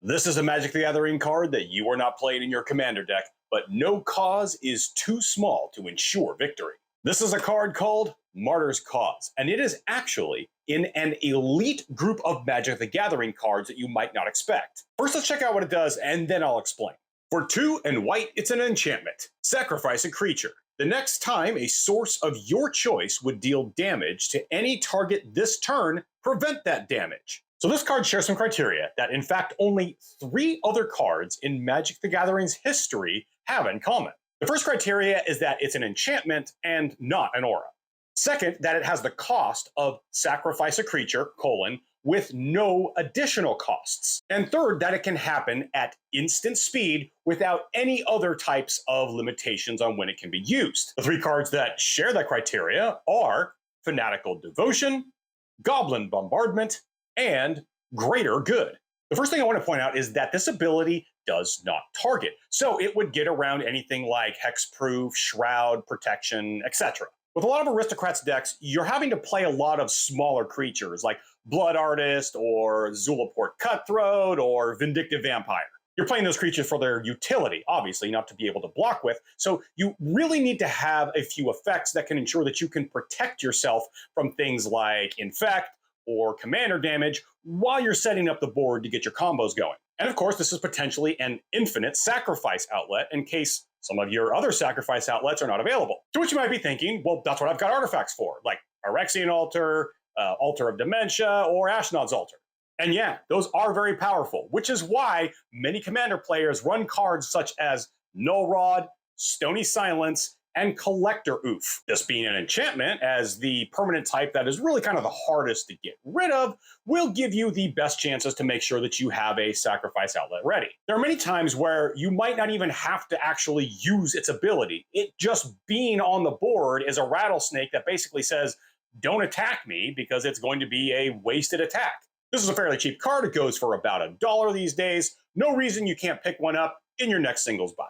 This is a Magic the Gathering card that you are not playing in your commander deck, but no cause is too small to ensure victory. This is a card called Martyr's Cause, and it is actually in an elite group of Magic the Gathering cards that you might not expect. First, let's check out what it does, and then I'll explain. For 2 and white, it's an enchantment. Sacrifice a creature. The next time a source of your choice would deal damage to any target this turn, prevent that damage. So this card shares some criteria that, in fact, only 3 other cards in Magic the Gathering's history have in common. The first criteria is that it's an enchantment and not an aura. Second, that it has the cost of sacrifice a creature, with no additional costs. And third, that it can happen at instant speed without any other types of limitations on when it can be used. The 3 cards that share that criteria are Fanatical Devotion, Goblin Bombardment, and Greater Good. The first thing I want to point out is that this ability does not target, so it would get around anything like Hexproof, Shroud, Protection, etc. With a lot of Aristocrats decks, you're having to play a lot of smaller creatures like Blood Artist or Zulaport Cutthroat or Vindictive Vampire. You're playing those creatures for their utility, obviously, not to be able to block with, so you really need to have a few effects that can ensure that you can protect yourself from things like Infect or commander damage while you're setting up the board to get your combos going. And of course, this is potentially an infinite sacrifice outlet in case some of your other sacrifice outlets are not available. To which you might be thinking, well, that's what I've got artifacts for, like Phyrexian Altar, Altar of Dementia, or Ashnod's Altar. And yeah, those are very powerful, which is why many commander players run cards such as Null Rod, Stony Silence, and Collector Oof. This being an enchantment, as the permanent type that is really kind of the hardest to get rid of, will give you the best chances to make sure that you have a sacrifice outlet ready. There are many times where you might not even have to actually use its ability. It just being on the board is a rattlesnake that basically says, don't attack me because it's going to be a wasted attack. This is a fairly cheap card. It goes for about $1 these days. No reason you can't pick one up in your next singles buy.